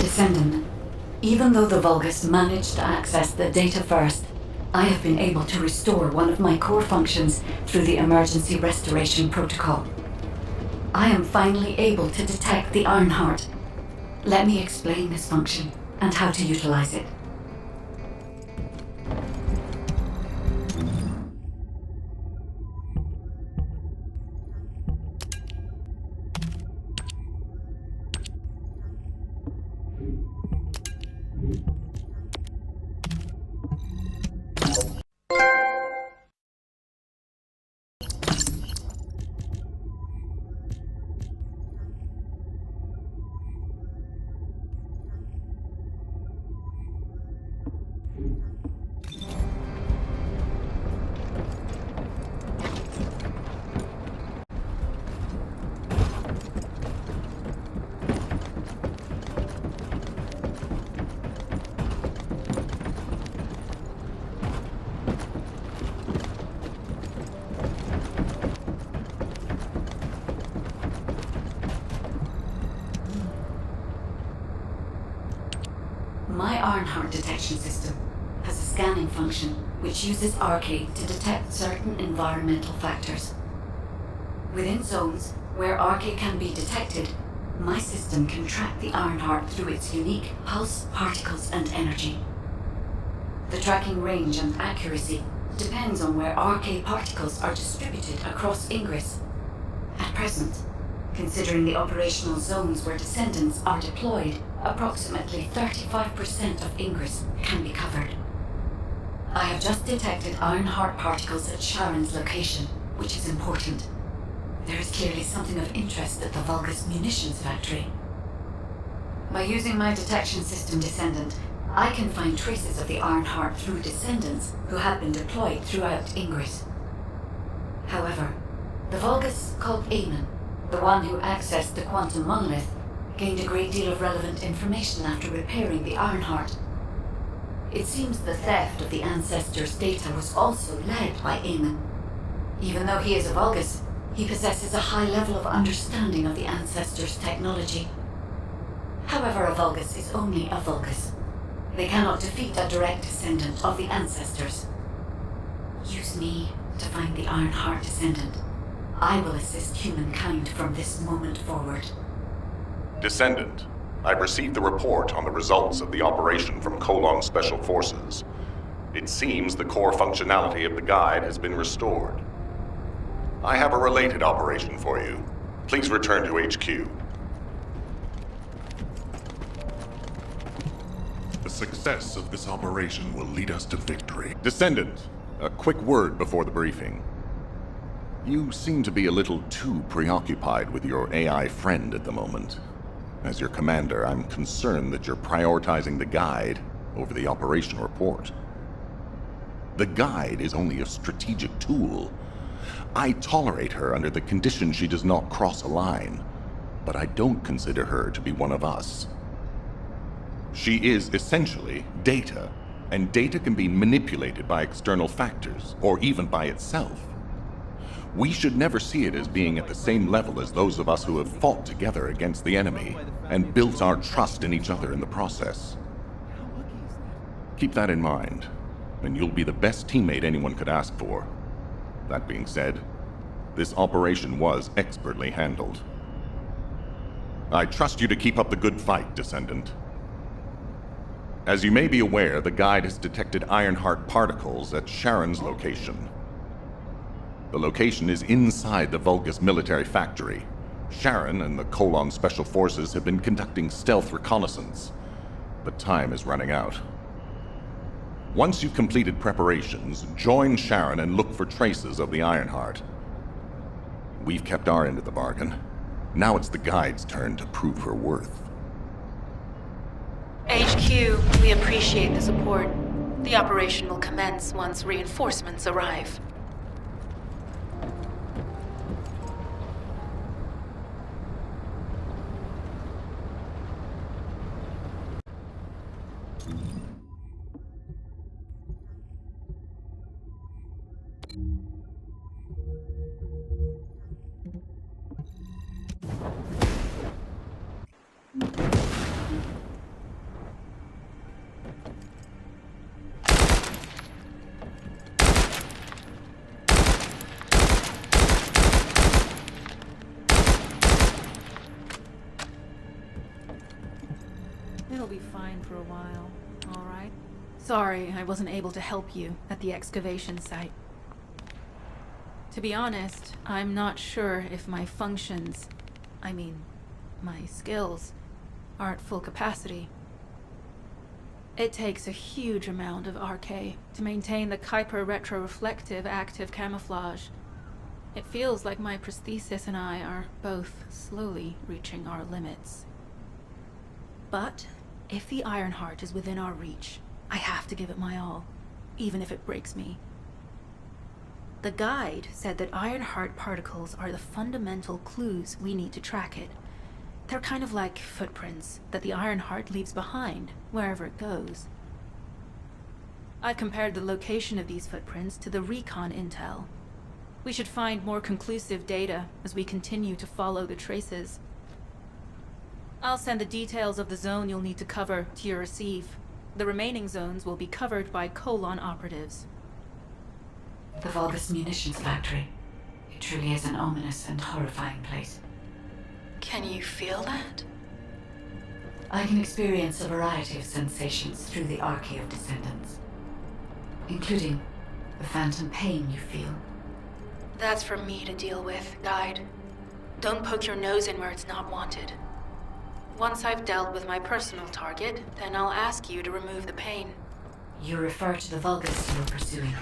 Descendant, even though the Vulgus managed to access the data first, I have been able to restore one of my core functions through the emergency restoration protocol. I am finally able to detect the Ironheart. Let me explain this function and how to utilize it. My Ironheart detection system has a scanning function which uses Arcade to detect certain environmental factors. Within zones where Arcade can be detected, my system can track the Ironheart through its unique pulse, particles, and energy. The tracking range and accuracy depends on where Arcade particles are distributed across Ingress. At present, considering the operational zones where Descendants are deployed, approximately 35% of Ingress can be covered. I have just detected Ironheart particles at Sharon's location, which is important. There is clearly something of interest at the Vulgus munitions factory. By using my detection system Descendant, I can find traces of the Ironheart through Descendants who have been deployed throughout Ingress. However, the Vulgus called Eamon, the one who accessed the quantum monolith, gained a great deal of relevant information after repairing the Ironheart. It seems the theft of the Ancestors' data was also led by Eamon. Even though he is a Vulgus, he possesses a high level of understanding of the Ancestors' technology. However, a Vulgus is only a Vulgus. They cannot defeat a direct descendant of the Ancestors. Use me to find the Ironheart Descendant. I will assist humankind from this moment forward. Descendant, I've received the report on the results of the operation from Colon Special Forces. It seems the core functionality of the guide has been restored. I have a related operation for you. Please return to HQ. The success of this operation will lead us to victory. Descendant, a quick word before the briefing. You seem to be a little too preoccupied with your AI friend at the moment. As your commander, I'm concerned that you're prioritizing the guide over the operation report. The guide is only a strategic tool. I tolerate her under the condition she does not cross a line, but I don't consider her to be one of us. She is essentially data, and data can be manipulated by external factors, or even by itself. We should never see it as being at the same level as those of us who have fought together against the enemy and built our trust in each other in the process. Keep that in mind, and you'll be the best teammate anyone could ask for. That being said, this operation was expertly handled. I trust you to keep up the good fight, Descendant. As you may be aware, the guide has detected Ironheart particles at Sharon's location. The location is inside the Vulgus military factory. Sharon and the Colon Special Forces have been conducting stealth reconnaissance, but time is running out. Once you've completed preparations, join Sharon and look for traces of the Ironheart. We've kept our end of the bargain. Now it's the guide's turn to prove her worth. HQ, we appreciate the support. The operation will commence once reinforcements arrive. It'll be fine for a while, all right? Sorry I wasn't able to help you at the excavation site. To be honest, I'm not sure if my functions, my skills, are at full capacity. It takes a huge amount of RK to maintain the Kuiper retroreflective active camouflage. It feels like my prosthesis and I are both slowly reaching our limits. But if the Ironheart is within our reach, I have to give it my all, even if it breaks me. The guide said that Ironheart particles are the fundamental clues we need to track it. They're kind of like footprints that the Ironheart leaves behind, wherever it goes. I compared the location of these footprints to the recon intel. We should find more conclusive data as we continue to follow the traces. I'll send the details of the zone you'll need to cover to your receive. The remaining zones will be covered by Colon operatives. The Vulgus munitions factory. It truly is an ominous and horrifying place. Can you feel that? I can experience a variety of sensations through the archy of Descendants, including the phantom pain you feel. That's for me to deal with, Guide. Don't poke your nose in where it's not wanted. Once I've dealt with my personal target, then I'll ask you to remove the pain. You refer to the Vulgus you're pursuing.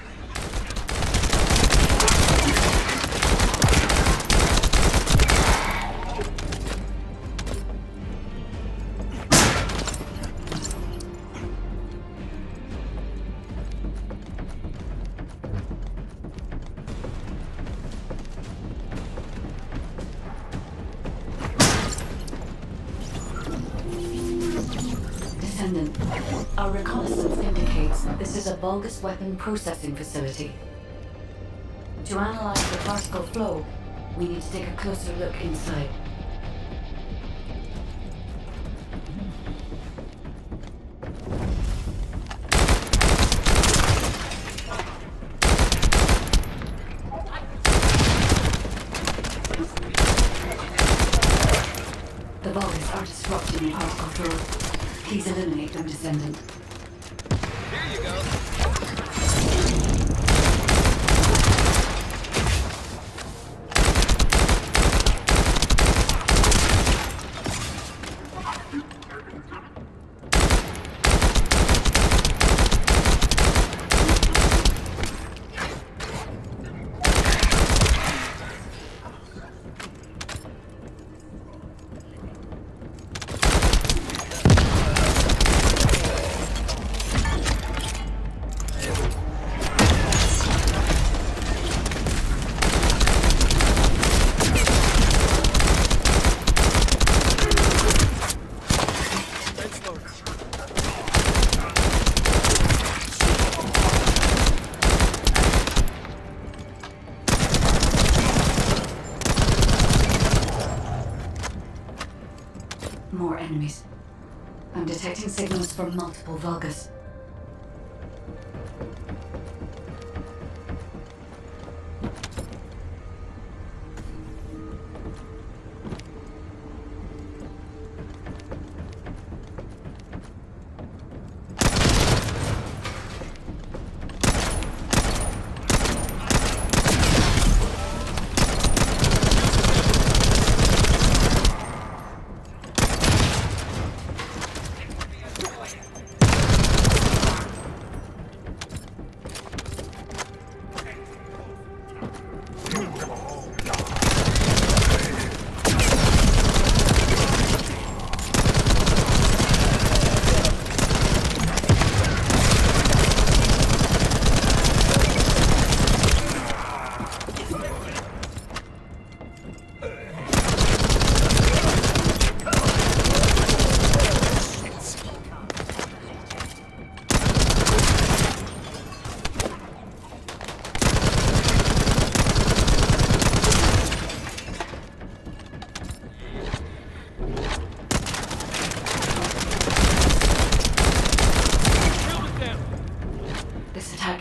Descendant, our reconnaissance indicates this is a Vulgus weapon processing facility. To analyze the particle flow, we need to take a closer look inside. The Vulgus are disrupting the particle flow. Please eliminate them, Descendant. Here you go. More enemies. I'm detecting signals from multiple Vulgus.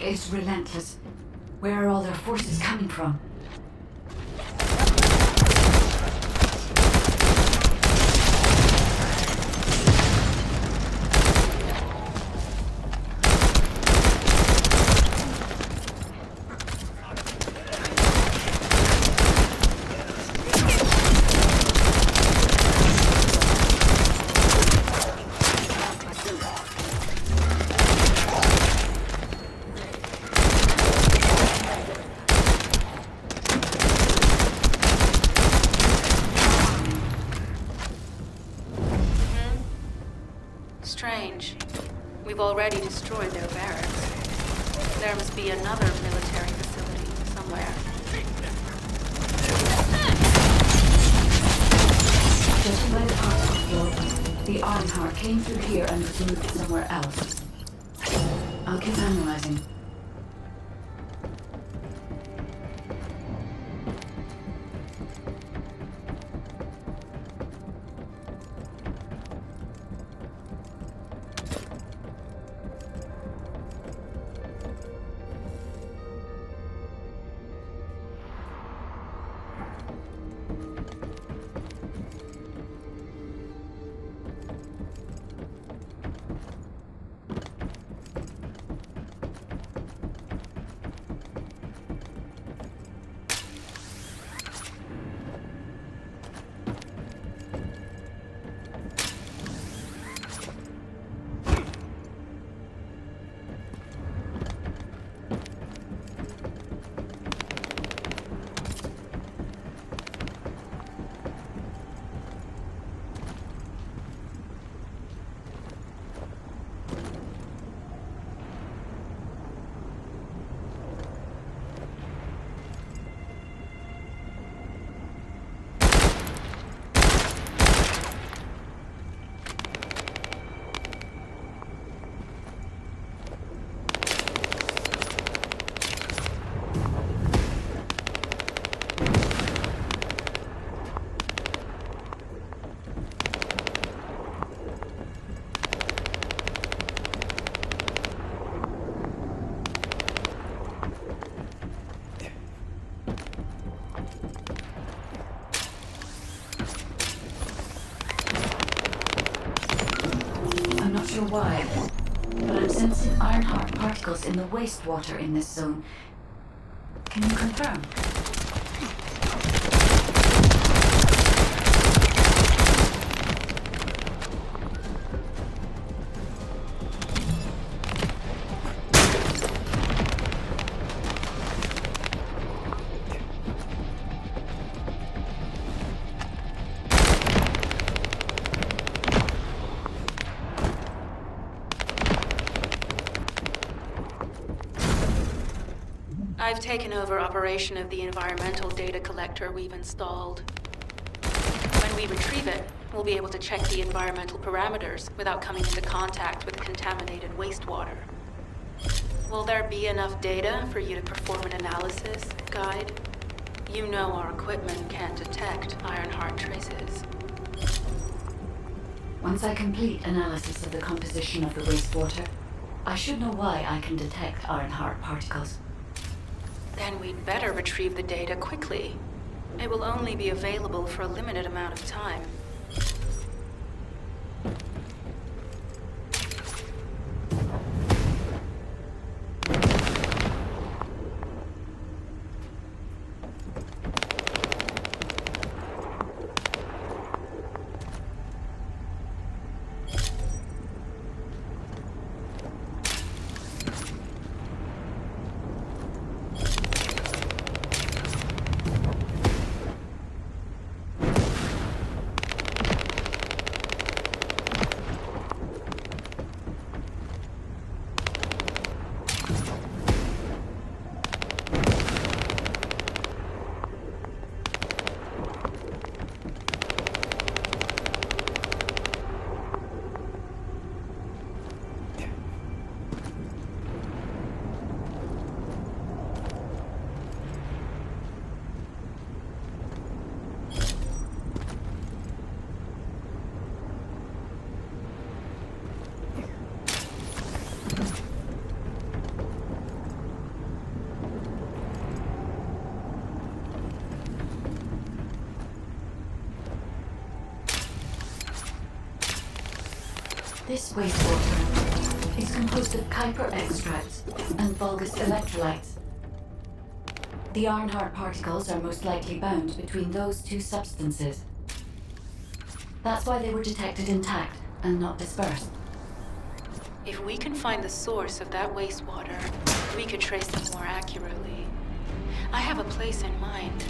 Is relentless. Where are all their forces coming from? Strange. We've already destroyed their barracks. There must be another military facility somewhere. Judging by the particle flow, the Ironheart came through here and was moved somewhere else. I'll keep analyzing. Sure why, but I'm sensing Ironheart particles in the wastewater in this zone. Can you confirm? I've taken over operation of the environmental data collector we've installed. When we retrieve it, we'll be able to check the environmental parameters without coming into contact with contaminated wastewater. Will there be enough data for you to perform an analysis, Guide? You know our equipment can't detect Ironheart traces. Once I complete analysis of the composition of the wastewater, I should know why I can detect Ironheart particles. Then we'd better retrieve the data quickly. It will only be available for a limited amount of time. This wastewater is composed of Kuiper extracts and Vulgus electrolytes. The Ironheart particles are most likely bound between those two substances. That's why they were detected intact and not dispersed. If we can find the source of that wastewater, we could trace them more accurately. I have a place in mind.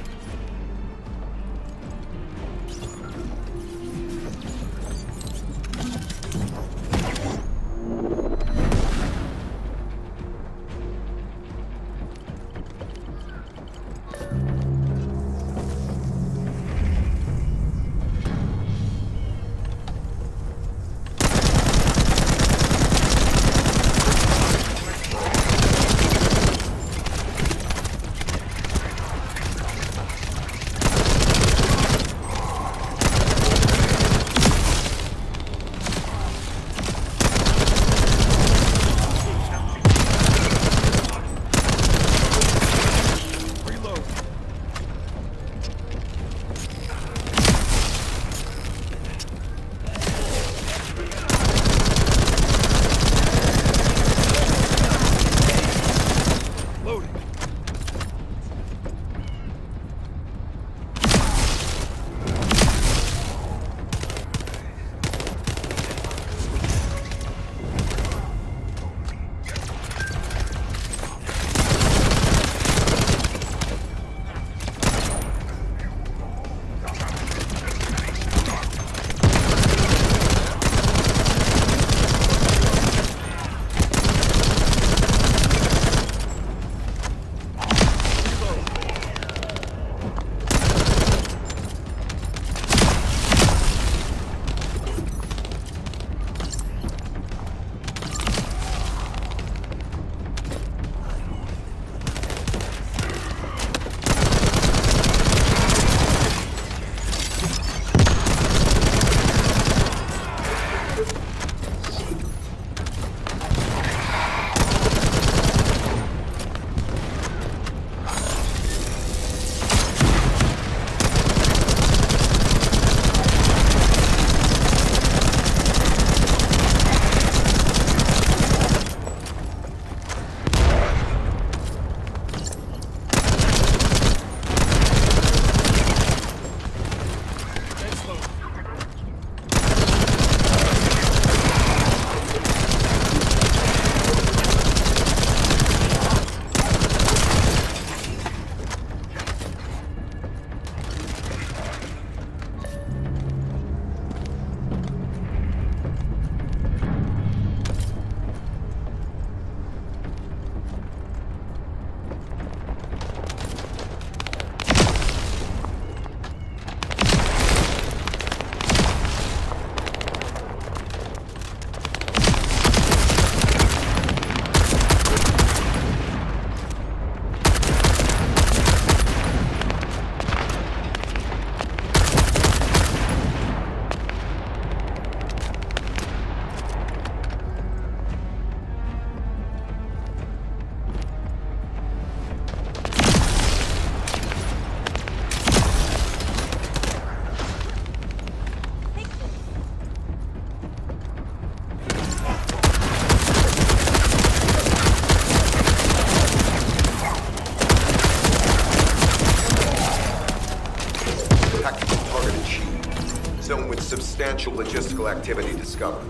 substantial logistical activity discovered.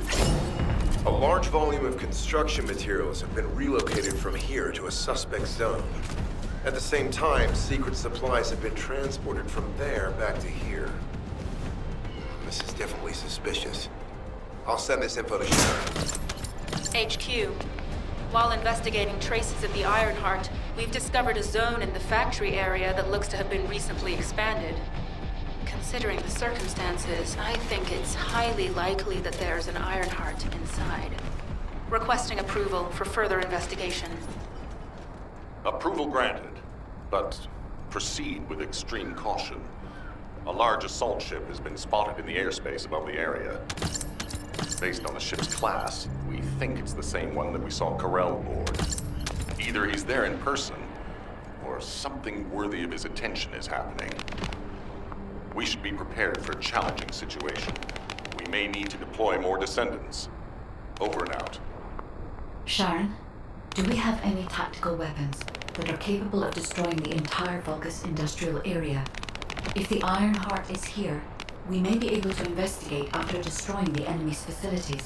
A large volume of construction materials have been relocated from here to a suspect zone. At the same time, secret supplies have been transported from there back to here. This is definitely suspicious. I'll send this info to Sharon. HQ. While investigating traces of the Ironheart, we've discovered a zone in the factory area that looks to have been recently expanded. Considering the circumstances, I think it's highly likely that there's an Ironheart inside. Requesting approval for further investigation. Approval granted, but proceed with extreme caution. A large assault ship has been spotted in the airspace above the area. Based on the ship's class, we think it's the same one that we saw Carell board. Either he's there in person, or something worthy of his attention is happening. We should be prepared for a challenging situation. We may need to deploy more Descendants. Over and out. Sharon, do we have any tactical weapons that are capable of destroying the entire Vulgus industrial area? If the Ironheart is here, we may be able to investigate after destroying the enemy's facilities.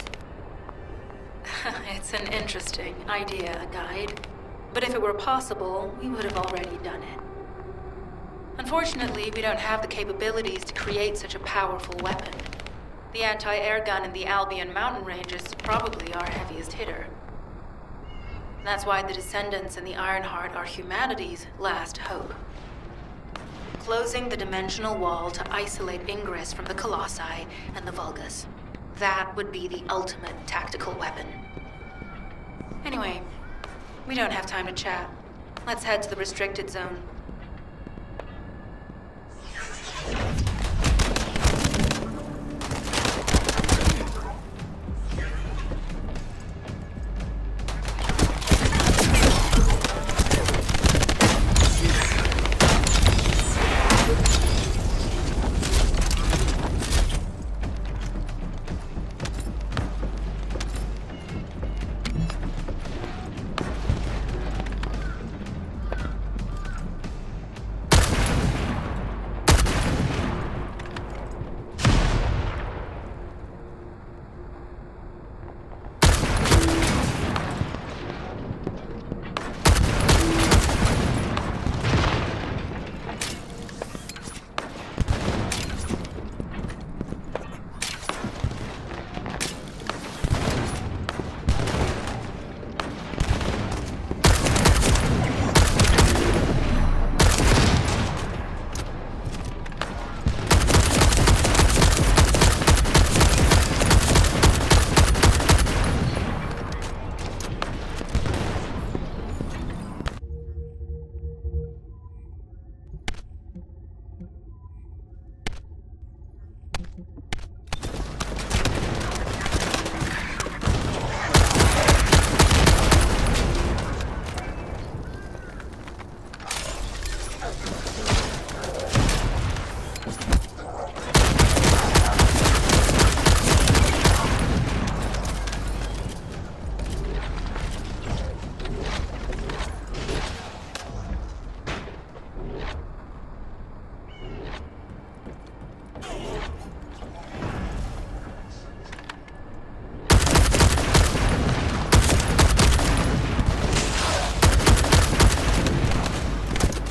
It's an interesting idea, Guide. But if it were possible, we would have already done it. Unfortunately, we don't have the capabilities to create such a powerful weapon. The anti-air gun in the Albion mountain range is probably our heaviest hitter. That's why the Descendants and the Ironheart are humanity's last hope. Closing the dimensional wall to isolate ingress from the Colossi and the Vulgus. That would be the ultimate tactical weapon. Anyway, we don't have time to chat. Let's head to the restricted zone.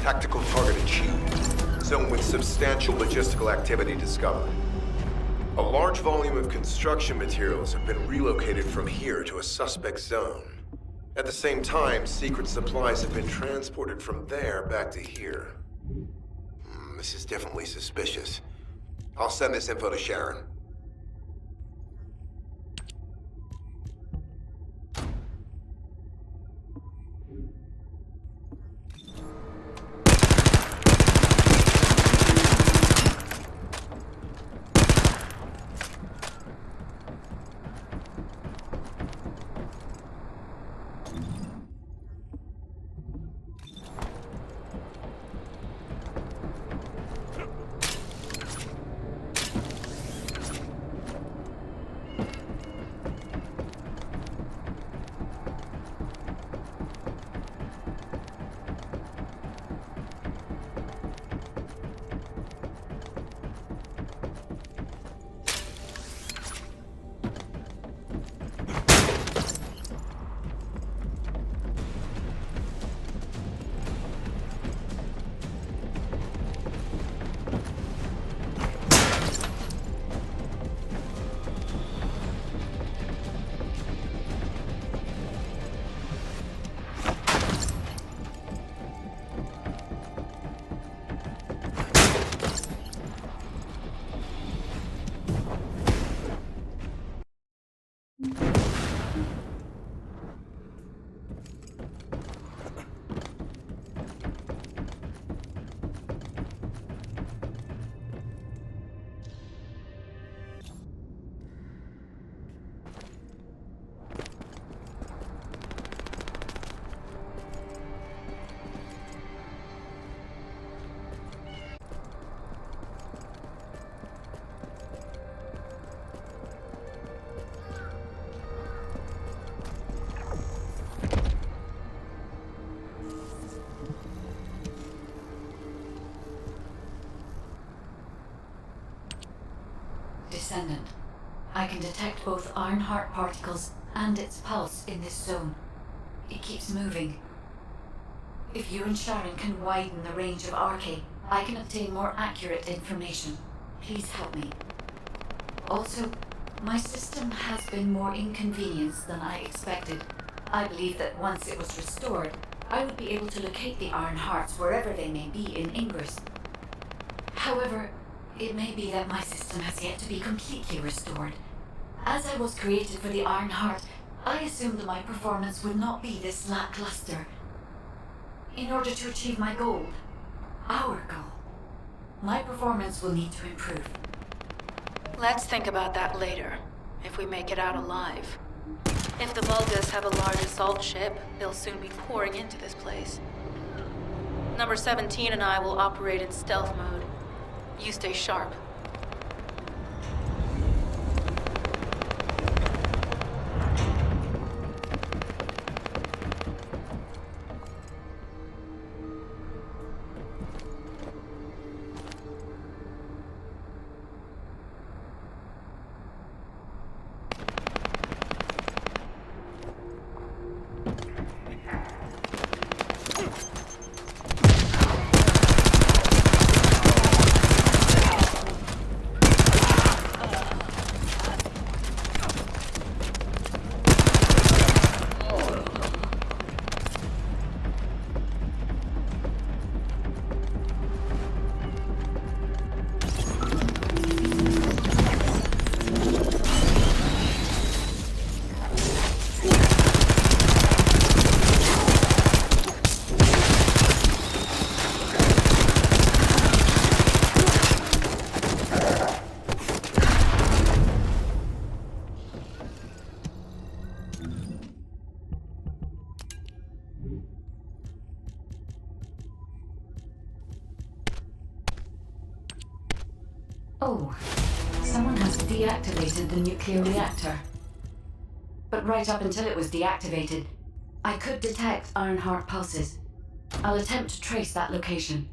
Tactical target achieved. Zone with substantial logistical activity discovered. A large volume of construction materials have been relocated from here to a suspect zone. At the same time, secret supplies have been transported from there back to here. This is definitely suspicious. I'll send this info to Sharon. Descendant. I can detect both Ironheart particles and its pulse in this zone. It keeps moving. If you and Sharon can widen the range of Arche, I can obtain more accurate information. Please help me. Also, my system has been more inconvenienced than I expected. I believe that once it was restored, I would be able to locate the Ironhearts wherever they may be in Ingress. However, it may be that my system has yet to be completely restored. As I was created for the Ironheart, I assumed that my performance would not be this lackluster. In order to achieve my goal, our goal, my performance will need to improve. Let's think about that later, if we make it out alive. If the Vulgas have a large assault ship, they'll soon be pouring into this place. Number 17 and I will operate in stealth mode. You stay sharp. Oh, someone has deactivated the nuclear reactor. But right up until it was deactivated, I could detect Ironheart pulses. I'll attempt to trace that location.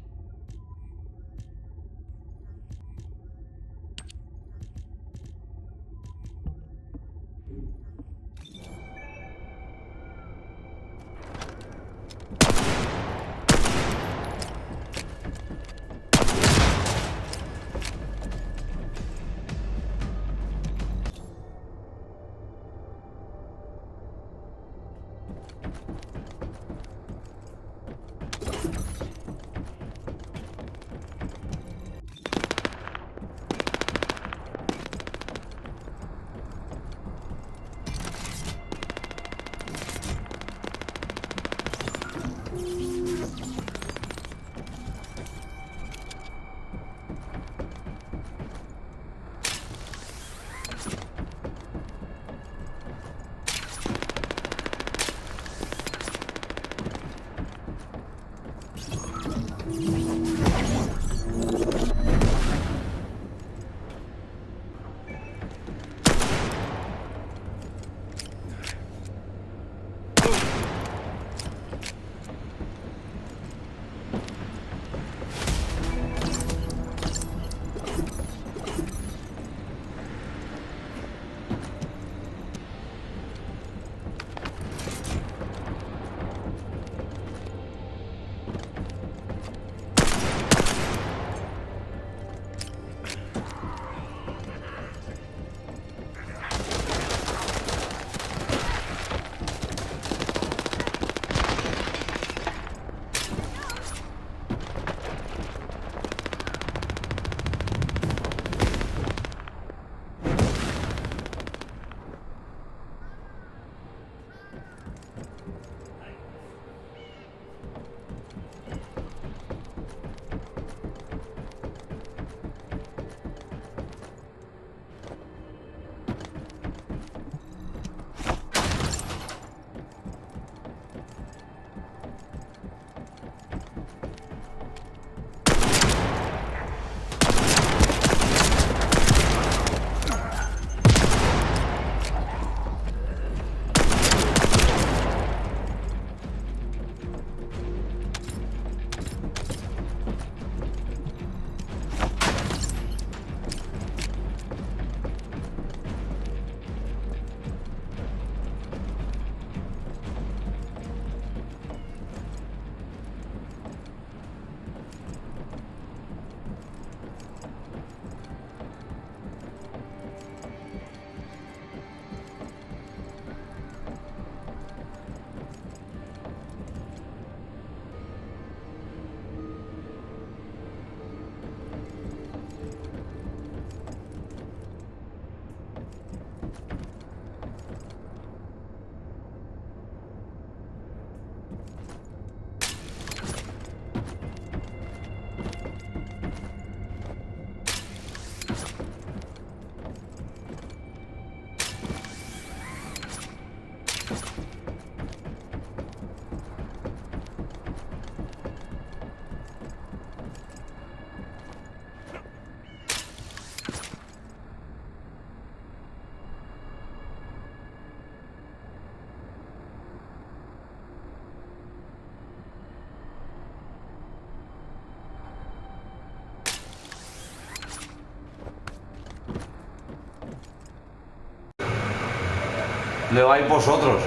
¿Dónde vais vosotros?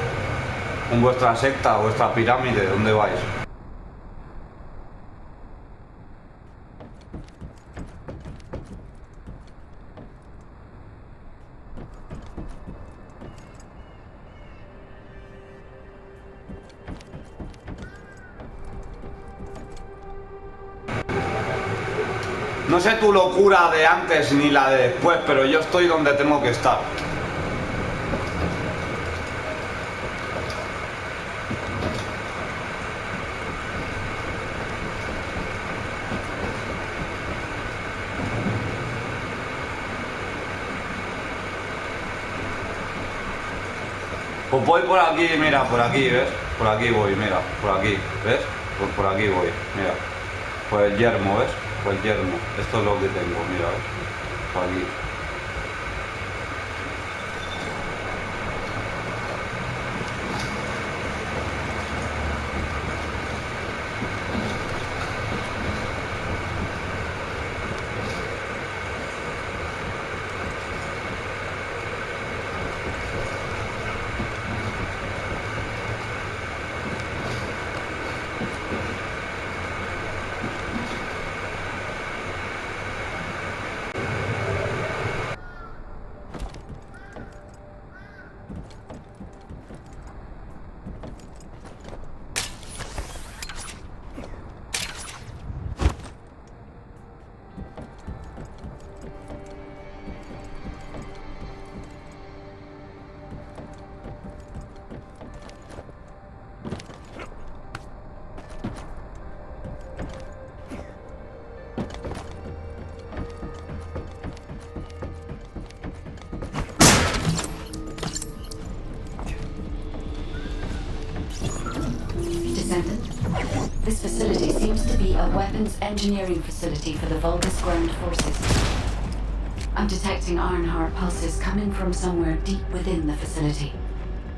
¿Con vuestra secta, vuestra pirámide? ¿Dónde vais? No sé tu locura de antes ni la de después, pero yo estoy donde tengo que estar. Pues voy por aquí, mira, por aquí, ¿ves? Por aquí voy, mira, por aquí, ¿ves? Pues por aquí voy, mira. Por el yermo, ¿ves? Por el yermo. Esto es lo que tengo, mira, ¿ves? Por aquí. Descendant, this facility seems to be a weapons engineering facility for the Vulgus ground forces. I'm detecting Ironheart pulses coming from somewhere deep within the facility.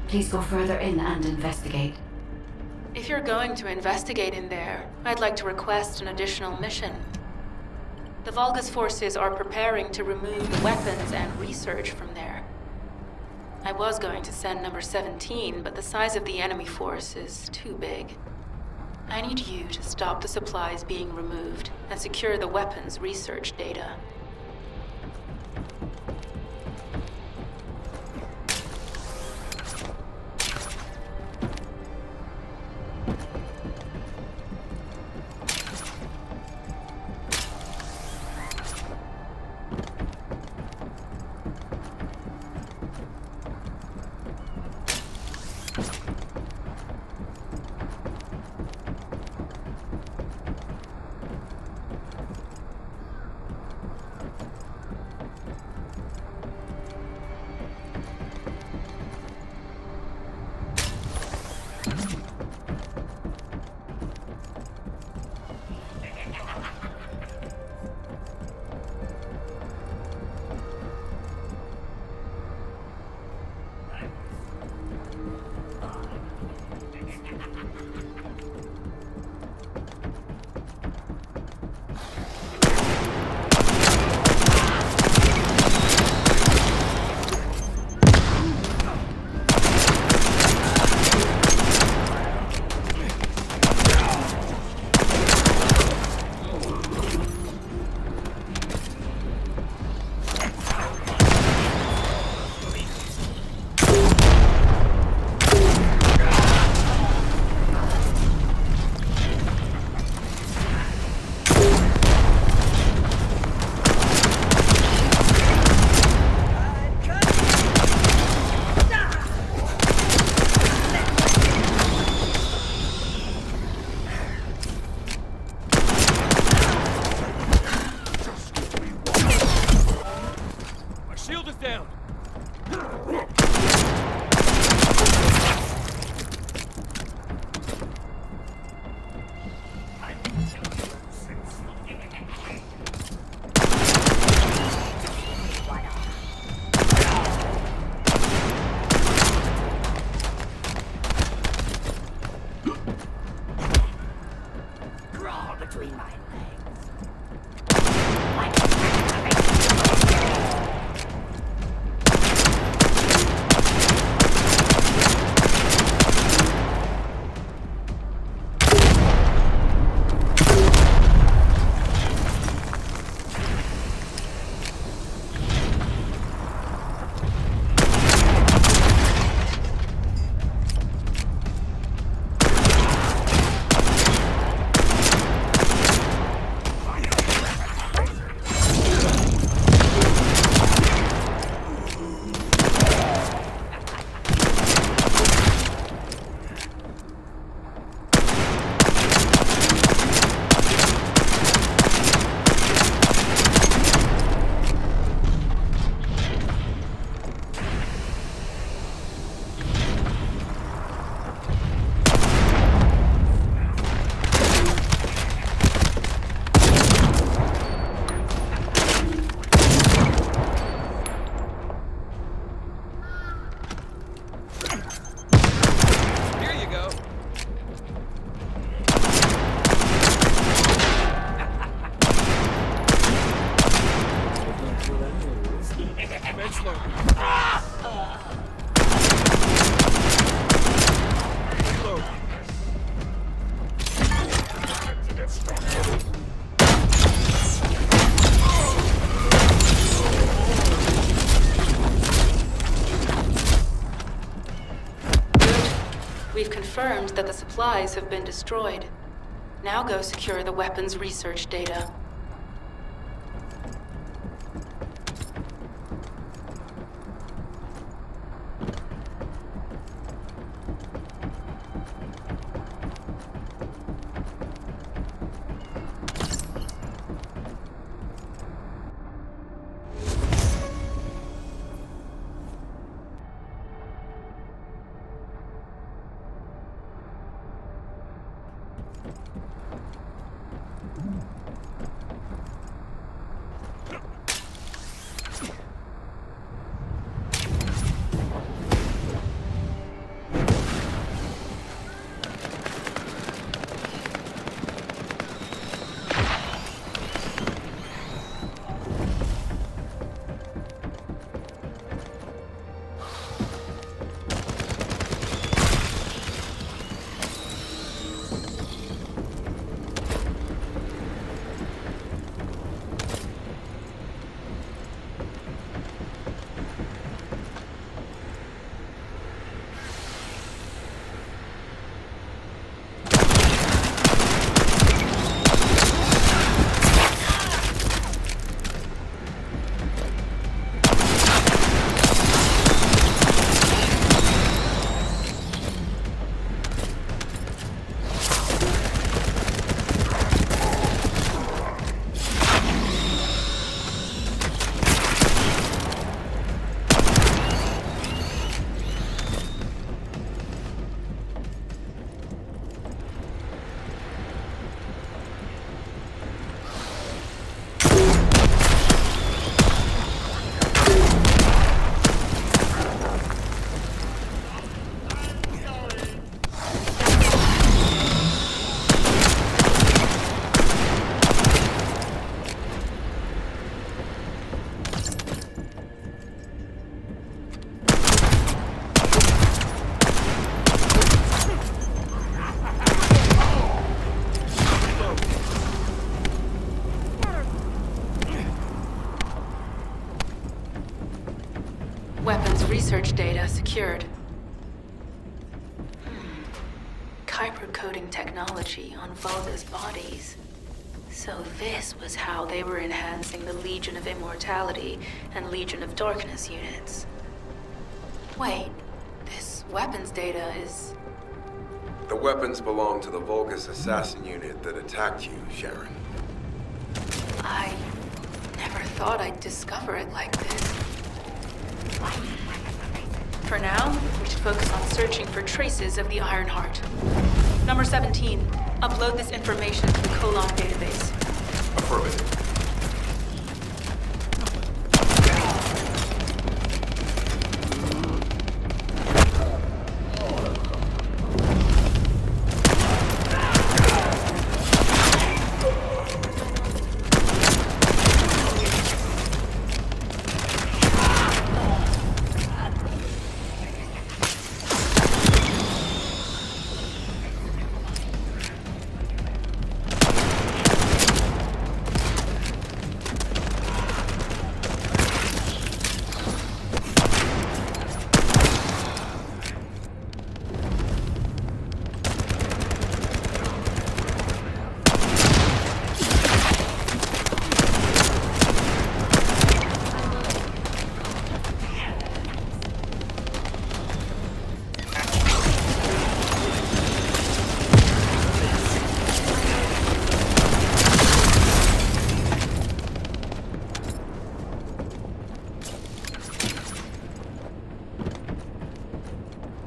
Please go further in and investigate. If you're going to investigate in there, I'd like to request an additional mission. The Vulgus forces are preparing to remove the weapons and research from there. I was going to send number 17, but the size of the enemy force is too big. I need you to stop the supplies being removed and secure the weapons research data. We've confirmed that the supplies have been destroyed. Now go secure the weapons research data. Weapons research data secured. Kuiper coding technology on Volga's bodies. So this was how they were enhancing the Legion of Immortality and Legion of Darkness units. Wait, this weapons data is... The weapons belong to the Volga's assassin unit that attacked you, Sharon. I never thought I'd discover it like this. For now, we should focus on searching for traces of the Ironheart. Number 17, upload this information to the Colon database. Affirmative.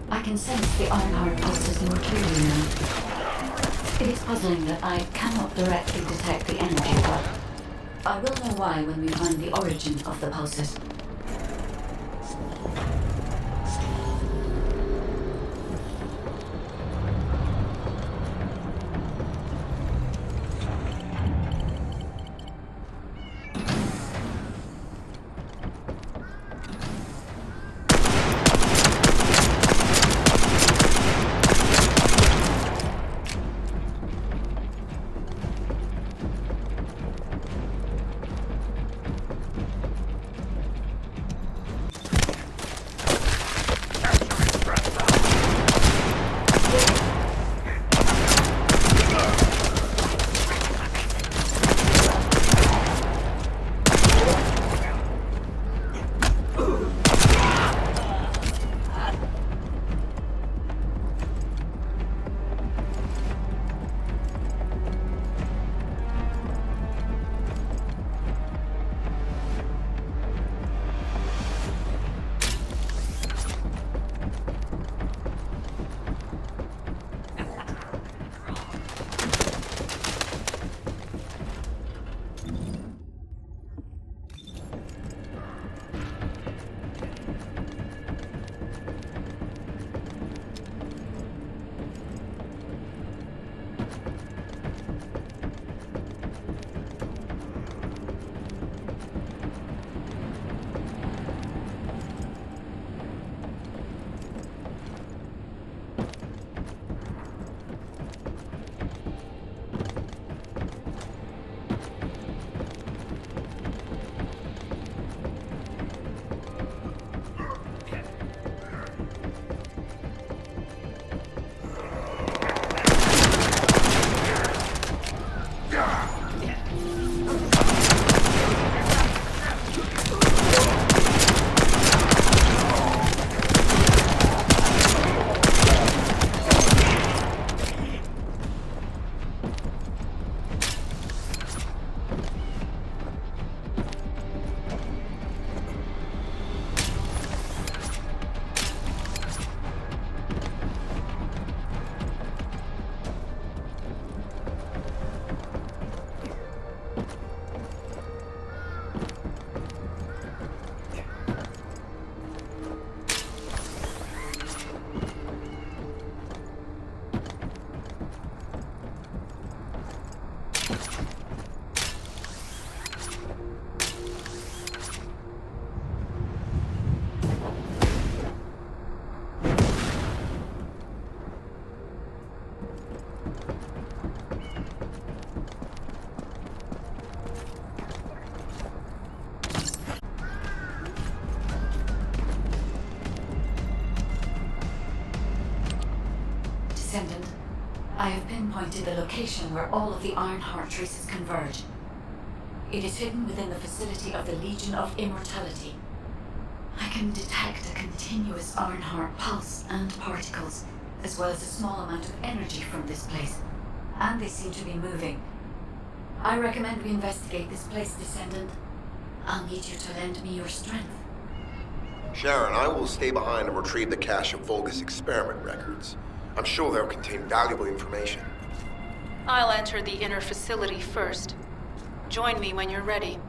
I can sense the Ironheart pulses more clearly now. It is puzzling that I cannot directly detect the energy, but I will know why when we find the origin of the pulses. Descendant. I have pinpointed the location where all of the Ironheart traces converge. It is hidden within the facility of the Legion of Immortality. I can detect a continuous Ironheart pulse and particles, as well as a small amount of energy from this place. And they seem to be moving. I recommend we investigate this place, Descendant. I'll need you to lend me your strength. Sharon, I will stay behind and retrieve the cache of Vulgus experiment records. I'm sure they'll contain valuable information. I'll enter the inner facility first. Join me when you're ready.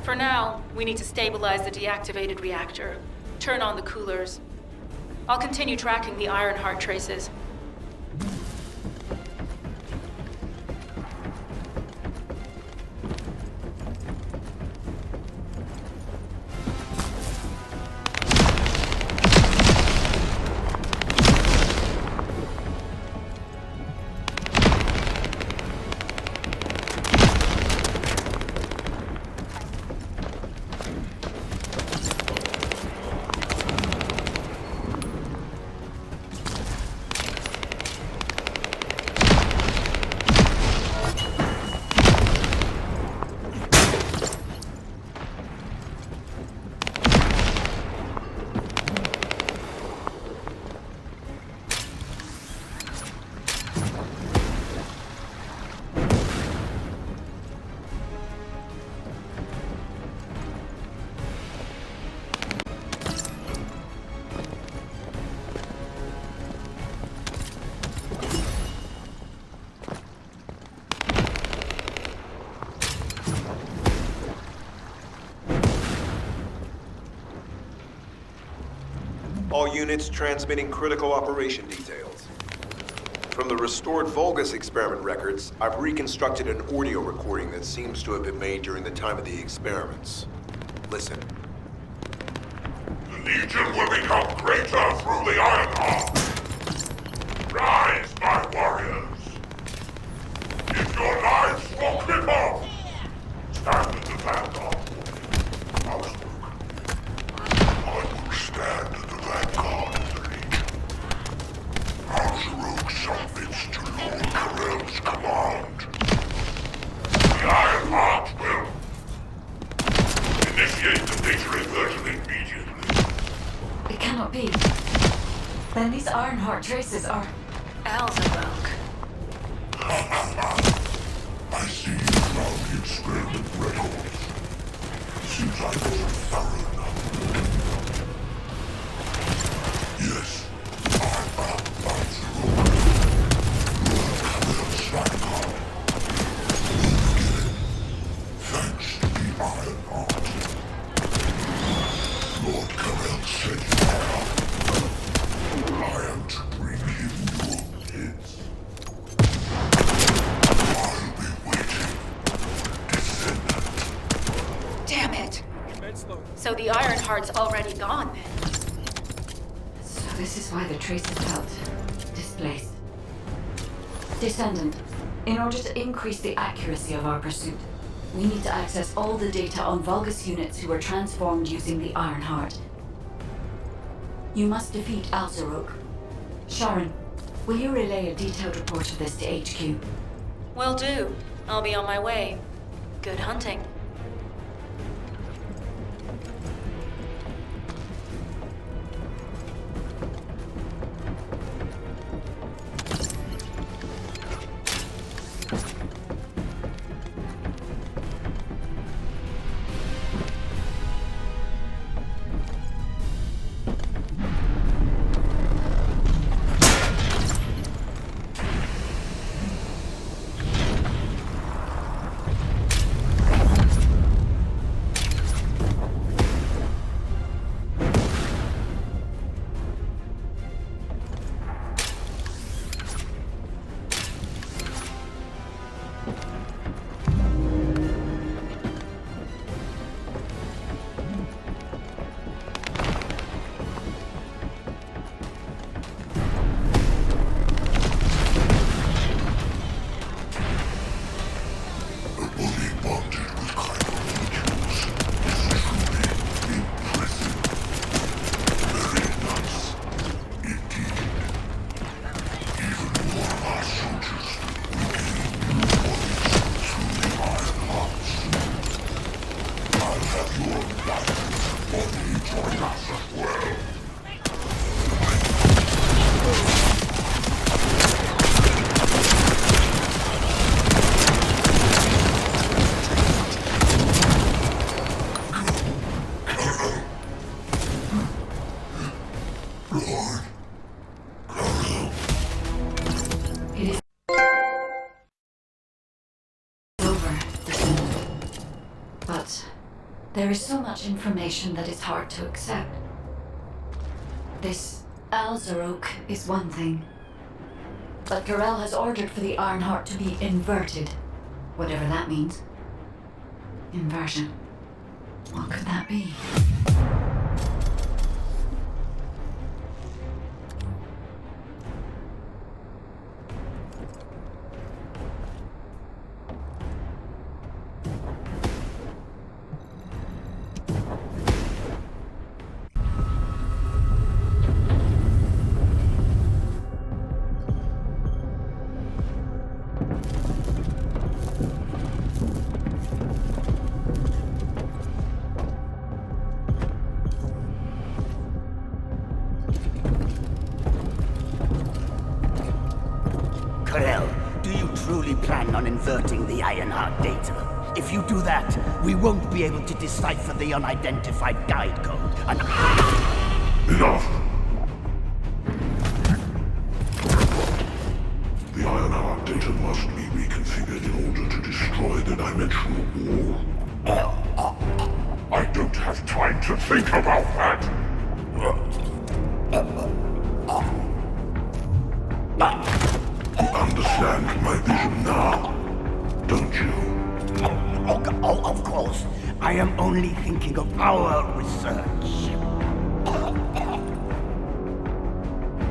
For now, we need to stabilize the deactivated reactor, turn on the coolers. I'll continue tracking the Ironheart traces. All units transmitting critical operation details. From the restored Vulgus experiment records, I've reconstructed an audio recording that seems to have been made during the time of the experiments. Listen. The Legion will become greater through the Ironheart. Rise, my warriors. If your lives will cripple, stand at the vanguard. I will stand at the vanguard of the Legion. Alzaruk submits to Lord Karel's command. The Ironheart will initiate the data inversion immediately. It cannot be. Then these Ironheart traces are... Alzaruk. I see you found the experiment records. Seems I wasn't thorough enough. Yes, I'm Alzaruk. Lord Karel's vanguard. Thanks to the Ironheart. Lord Karel said you are. I am to bring him your kids. I'll be waiting. Descendant. Damn it! So the Ironheart's already gone then? So this is why the traces felt displaced. Descendant, in order to increase the accuracy of our pursuit, we need to access all the data on Vulgus units who were transformed using the Ironheart. You must defeat Alzaruk. Sharon, will you relay a detailed report of this to HQ? Will do. I'll be on my way. Good hunting. There is so much information that it's hard to accept. This Alzaruk is one thing, but Karel has ordered for the Ironheart to be inverted, whatever that means. Inversion. What could that be? On inverting the Ironheart data. If you do that, we won't be able to decipher the unidentified guide code. And Enough! The Ironheart data must be reconfigured in order to destroy the dimensional wall. I don't have time to think about that! You understand my vision now, don't you? Oh, of course. I am only thinking of our research.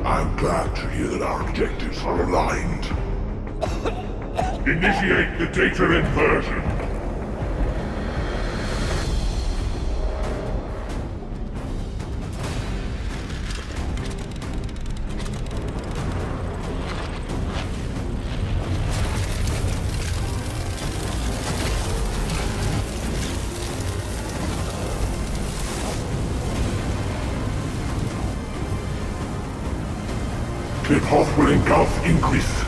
I'm glad to hear that our objectives are aligned. Initiate the data inversion. The path will engulf increase.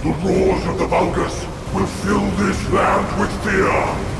The roars of the Vulgus will fill this land with fear.